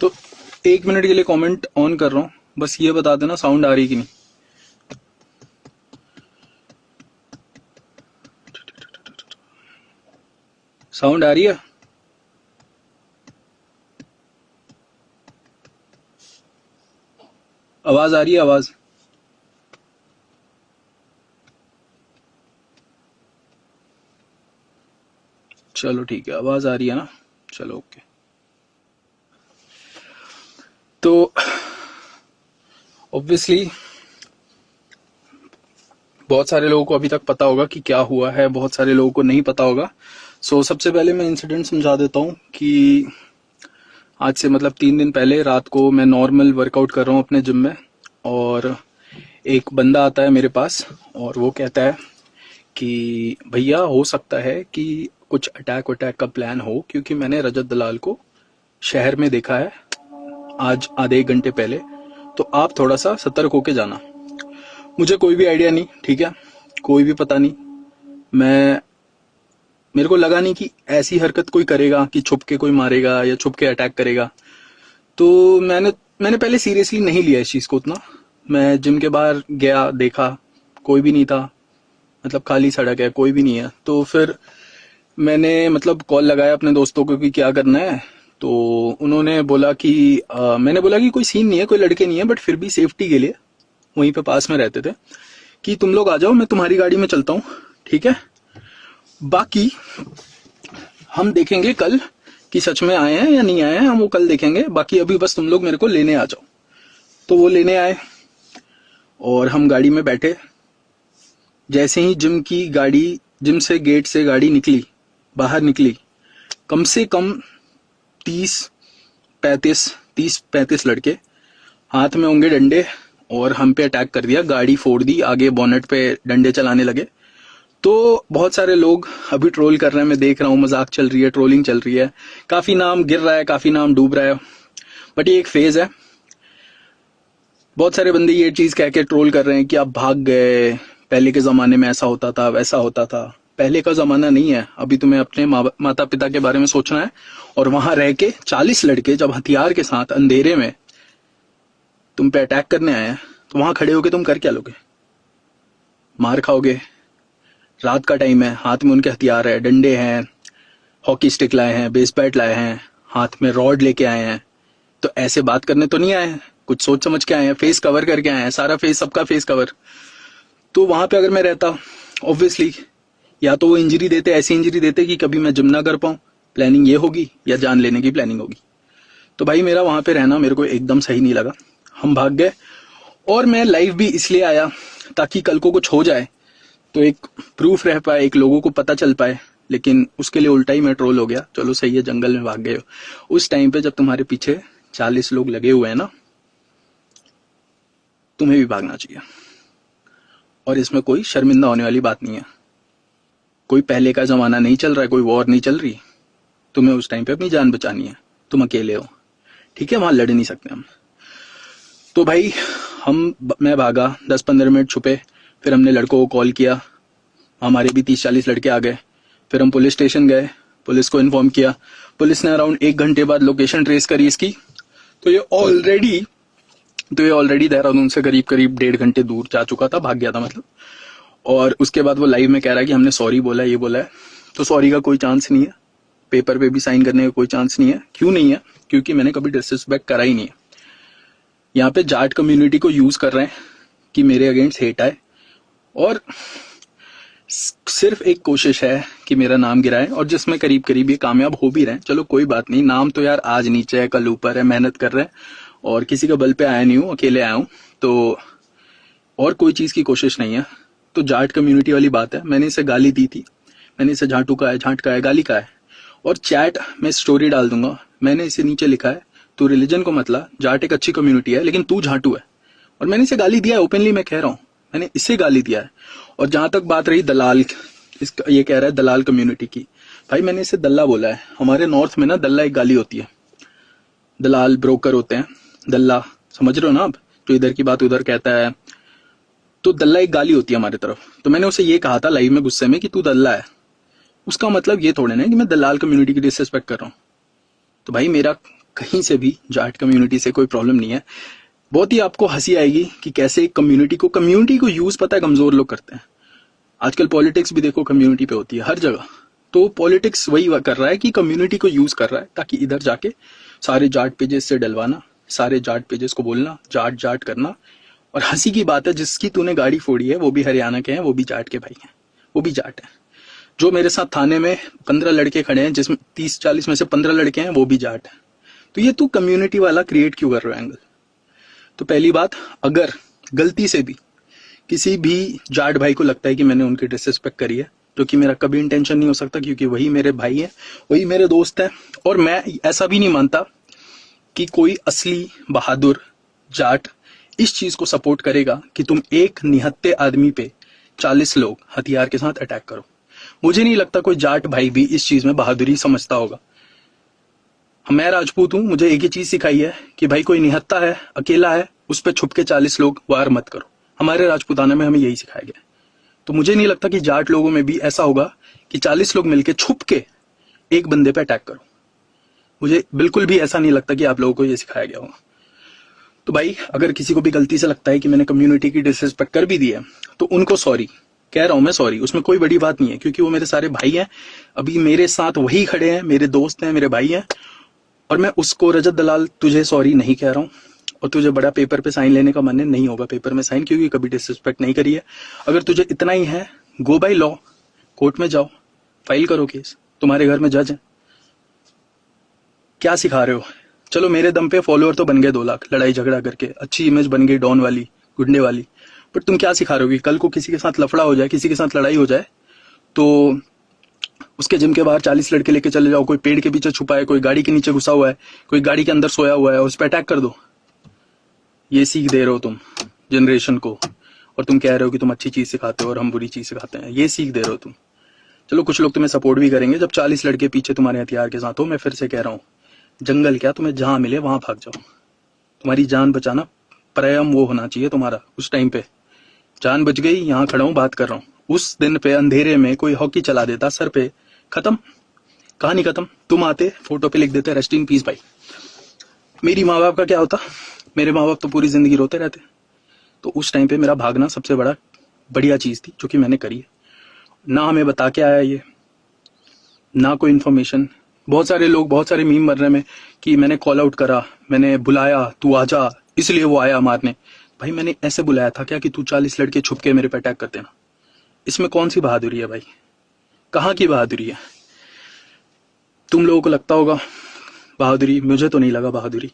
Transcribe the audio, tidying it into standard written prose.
तो 1 मिनट के लिए कमेंट ऑन कर रहा हूँ, बस ये बता देना साउंड आ रही कि नहीं। साउंड आ रही है? आवाज आ रही है? आवाज चलो ठीक है, आवाज आ रही है ना, चलो ओके। तो ऑब्वियसली बहुत सारे लोगों को अभी तक पता होगा कि क्या हुआ है, बहुत सारे लोगों को नहीं पता होगा। सबसे पहले मैं इंसिडेंट समझा देता हूँ कि आज से मतलब 3 दिन पहले रात को मैं नॉर्मल वर्कआउट कर रहा हूँ अपने जिम में, और एक बंदा आता है मेरे पास और वो कहता है कि भैया हो सकता है कि कुछ अटैक वटैक का प्लान हो, क्योंकि मैंने रजत दलाल को शहर में देखा है आज आधे 1 घंटे पहले, तो आप थोड़ा सा सतर्क होके जाना। मुझे कोई भी आइडिया नहीं, ठीक है, कोई भी पता नहीं, मेरे को लगा नहीं कि ऐसी हरकत कोई करेगा कि छुप के कोई मारेगा या छुप के अटैक करेगा। तो मैंने पहले सीरियसली नहीं लिया इस चीज को उतना। मैं जिम के बाहर गया, देखा कोई भी नहीं था, मतलब खाली सड़क है, कोई भी नहीं है। तो फिर मैंने मतलब कॉल लगाया अपने दोस्तों को कि क्या करना है। तो उन्होंने बोला कि मैंने बोला कि कोई सीन नहीं है, कोई लड़के नहीं है, बट फिर भी सेफ्टी के लिए वहीं पे पास में रहते थे कि तुम लोग आ जाओ, मैं तुम्हारी गाड़ी में चलता हूँ, ठीक है, बाकी हम देखेंगे कल कि सच में आए हैं या नहीं आए हैं, हम वो कल देखेंगे, बाकी अभी बस तुम लोग मेरे को लेने आ जाओ। तो वो लेने आए और हम गाड़ी में बैठे। जैसे ही जिम से गेट से गाड़ी निकली, बाहर निकली, कम से कम 30-35 लड़के हाथ में होंगे डंडे और हम पे अटैक कर दिया, गाड़ी फोड़ दी, आगे बोनेट पे डंडे चलाने लगे। तो बहुत सारे लोग अभी ट्रोल कर रहे हैं, मैं देख रहा हूँ, मजाक चल रही है, ट्रोलिंग चल रही है, काफी नाम गिर रहा है, काफी नाम डूब रहा है, बट ये एक फेज है। बहुत सारे बंदे ये चीज कह के ट्रोल कर रहे हैं कि आप भाग गए, पहले के जमाने में ऐसा होता था, वैसा होता था। पहले का जमाना नहीं है, अभी तुम्हें अपने माता पिता के बारे में सोचना है। और वहां रह के 40 लड़के जब हथियार के साथ अंधेरे में तुम पे अटैक करने आए हैं, तो वहां खड़े होके तुम कर क्या लोगे? मार खाओगे। रात का टाइम है, हाथ में उनके हथियार है, डंडे हैं, हॉकी स्टिक लाए हैं, बेस बैट लाए हैं, हाथ में रॉड लेके आए हैं। तो ऐसे बात करने तो नहीं आए हैं, कुछ सोच समझ के आए हैं, फेस कवर करके आए हैं, सारा फेस, सबका फेस कवर। तो वहां पे अगर मैं रहता, ऑब्वियसली या तो वो इंजरी देते, ऐसी इंजरी देते कि कभी मैं जिम ना कर पाऊं, प्लानिंग ये होगी, या जान लेने की प्लानिंग होगी। तो भाई मेरा वहां पे रहना मेरे को एकदम सही नहीं लगा, हम भाग गए। और मैं लाइव भी इसलिए आया ताकि कल को कुछ हो जाए तो एक प्रूफ रह पाए, एक लोगों को पता चल पाए। लेकिन उसके लिए उल्टा ही मैं ट्रोल हो गया। चलो सही है, जंगल में भाग गए हो। उस टाइम पे जब तुम्हारे पीछे 40 लोग लगे हुए हैं ना, तुम्हें भी भागना चाहिए। और इसमें कोई शर्मिंदा होने वाली बात नहीं है। कोई पहले का जमाना नहीं चल रहा है, कोई वॉर नहीं चल रही। तुम्हें उस टाइम पे अपनी जान बचानी है, तुम अकेले हो, ठीक है, वहां लड़ नहीं सकते हम। तो भाई मैं भागा, 10-15 मिनट छुपे, फिर हमने लड़कों को कॉल किया, हमारे भी 30-40 लड़के आ गए। फिर हम पुलिस स्टेशन गए, पुलिस को इन्फॉर्म किया, पुलिस ने अराउंड 1 घंटे बाद लोकेशन ट्रेस करी इसकी। तो ये ऑलरेडी देहरादून से करीब 1.5 घंटे दूर जा चुका था, भाग गया था मतलब। और उसके बाद वो लाइव में कह रहा है कि हमने सॉरी बोला, ये बोला है। तो सॉरी का कोई चांस नहीं है, पेपर पे भी साइन करने का कोई चांस नहीं है। क्यों नहीं है? क्योंकि मैंने कभी डिसरिस्पेक्ट करा ही नहीं है। यहाँ पे जाट कम्युनिटी को यूज कर रहे हैं कि मेरे अगेंस्ट हेट आए, और सिर्फ एक कोशिश है कि मेरा नाम गिराए, और जिसमें करीब करीब ये कामयाब हो भी रहे हैं। चलो कोई बात नहीं, नाम तो यार आज नीचे है कल ऊपर है, मेहनत कर रहे हैं, और किसी का बल पे आया नहीं हूँ, अकेले आया हूँ। तो और कोई चीज की कोशिश नहीं है। तो जाट कम्युनिटी वाली बात है, मैंने इसे गाली दी थी, मैंने इसे झाटू का है, झाट का है, गाली का है। और चैट में स्टोरी डाल दूंगा, मैंने इसे नीचे लिखा है, तू रिलीजन को मतला, जाट एक अच्छी कम्युनिटी है लेकिन तू झाटू है। और मैंने इसे गाली दिया है, ओपनली मैं कह रहा हूँ, मैंने इसे गाली दिया है। और जहां तक बात रही दलाल, ये कह रहा है दलाल कम्युनिटी की, भाई मैंने इसे दल्ला बोला है। हमारे नॉर्थ में ना दल्ला एक गाली होती है, दलाल ब्रोकर होते हैं, दल्ला समझ रहे हो ना आप, जो इधर की बात उधर कहता है। तो दल्ला एक गाली होती है हमारे तरफ। तो मैंने उसे ये कहा था लाइव में गुस्से में कि तू दल्ला है। उसका मतलब ये थोड़े ना कि मैं दलाल कम्युनिटी की डिसरिस्पेक्ट कर रहा हूँ। तो भाई मेरा कहीं से भी, जाट कम्युनिटी से कोई प्रॉब्लम नहीं है। बहुत ही आपको हंसी आएगी कि कैसे एक कम्युनिटी को यूज पता है कमजोर लोग करते हैं। आजकल पॉलिटिक्स भी देखो कम्युनिटी पे होती है हर जगह। तो पॉलिटिक्स वही कर रहा है कि कम्युनिटी को यूज कर रहा है ताकि इधर जाके सारे जाट पेजेस से डलवाना, सारे जाट पेजेस को बोलना, जाट जाट करना। और हंसी की बात है, जिसकी तूने गाड़ी फोड़ी है वो भी हरियाणा के हैं, वो भी जाट के भाई हैं, वो भी जाट हैं। जो मेरे साथ थाने में 15 लड़के खड़े हैं, जिसमें 30-40 में से 15 लड़के हैं, वो भी जाट हैं। तो ये तू कम्युनिटी वाला क्रिएट क्यों कर रहा है एंगल? तो पहली बात, अगर गलती से भी किसी भी जाट भाई को लगता है कि मैंने उनकी डिसरिस्पेक्ट करी है, जो कि मेरा कभी इंटेंशन नहीं हो सकता, क्योंकि वही मेरे भाई हैं, वही मेरे दोस्त हैं। और मैं ऐसा भी नहीं मानता कि कोई असली बहादुर जाट इस चीज को सपोर्ट करेगा कि तुम एक निहत्थे आदमी पे 40 लोग हथियार के साथ अटैक करो। मुझे नहीं लगता कोई जाट भाई भी इस चीज में बहादुरी समझता होगा। मैं राजपूत हूं, मुझे एक ही चीज सिखाई है कि भाई कोई निहत्था है, अकेला है, उस पर छुप के 40 लोग वार मत करो। हमारे राजपूताना में हमें यही सिखाया गया। तो मुझे नहीं लगता कि जाट लोगों में भी ऐसा होगा कि 40 लोग मिलके छुप के एक बंदे पे अटैक करो। मुझे बिल्कुल भी ऐसा नहीं लगता कि आप लोगों को ये सिखाया गया होगा। तो भाई, अगर किसी को भी गलती से लगता है कि मैंने कम्युनिटी की डिसरिस्पेक्ट कर भी दी है, तो उनको सॉरी कह रहा हूं मैं, सॉरी। उसमें कोई बड़ी बात नहीं है, क्योंकि वो मेरे सारे भाई हैं। अभी मेरे साथ वही खड़े हैं, मेरे दोस्त हैं, मेरे भाई हैं। और मैं उसको, रजत दलाल, तुझे सॉरी नहीं कह रहा हूं। और तुझे बड़ा पेपर पे साइन लेने का मन नहीं होगा पेपर में साइन, क्योंकि कभी डिसरिस्पेक्ट नहीं करी है। अगर तुझे इतना ही है, गो बाय लॉ, कोर्ट में जाओ, फाइल करो केस, तुम्हारे घर में जज है। क्या सिखा रहे हो? चलो मेरे दम पे फॉलोअर तो बन गए 2 लाख, लड़ाई झगड़ा करके अच्छी इमेज बन गई डॉन वाली, गुंडे वाली। बट तुम क्या सिखा रहे हो कि कल को किसी के साथ लफड़ा हो जाए, किसी के साथ लड़ाई हो जाए, तो उसके जिम के बाहर 40 लड़के लेके चले जाओ, कोई पेड़ के पीछे छुपा है, कोई गाड़ी के नीचे घुसा हुआ है, कोई गाड़ी के अंदर सोया हुआ है, उस पर अटैक कर दो। ये सीख दे रहे हो तुम जनरेशन को, और तुम कह रहे हो कि तुम अच्छी चीज सिखाते हो और हम बुरी चीज सिखाते हैं। ये सीख दे रहे हो तुम। चलो कुछ लोग तुम्हें सपोर्ट भी करेंगे जब 40 लड़के पीछे तुम्हारे हथियार के साथ हो। मैं फिर से कह रहा हूँ, जंगल क्या, तुम्हें जहां मिले वहां भाग जाओ। तुम्हारी जान बचाना परम वो होना चाहिए तुम्हारा। उस टाइम पे जान बच गई, यहाँ खड़ा हूं, बात कर रहा हूं। उस दिन पे अंधेरे में कोई हॉकी चला देता सर पे, खत्म, कहानी खत्म। तुम आते, फोटो पे लिख देते रेस्ट इन पीस भाई। मेरी माँ बाप का क्या होता? मेरे माँ बाप तो पूरी जिंदगी रोते रहते। तो उस टाइम पे मेरा भागना सबसे बढ़िया चीज थी जो कि मैंने करी है। ना हमें बता के आया ये, ना कोई इन्फॉर्मेशन। बहुत सारे लोग, बहुत सारे मीम बन रहे में कि मैंने कॉल आउट करा, मैंने बुलाया, तू आजा, इसलिए वो आया मारने। भाई मैंने ऐसे बुलाया था क्या कि तू 40 लड़के छुप के मेरे पे अटैक कर देना? इसमें कौन सी बहादुरी है भाई? कहाँ की बहादुरी है? तुम लोगों को लगता होगा बहादुरी, मुझे तो नहीं लगा बहादुरी।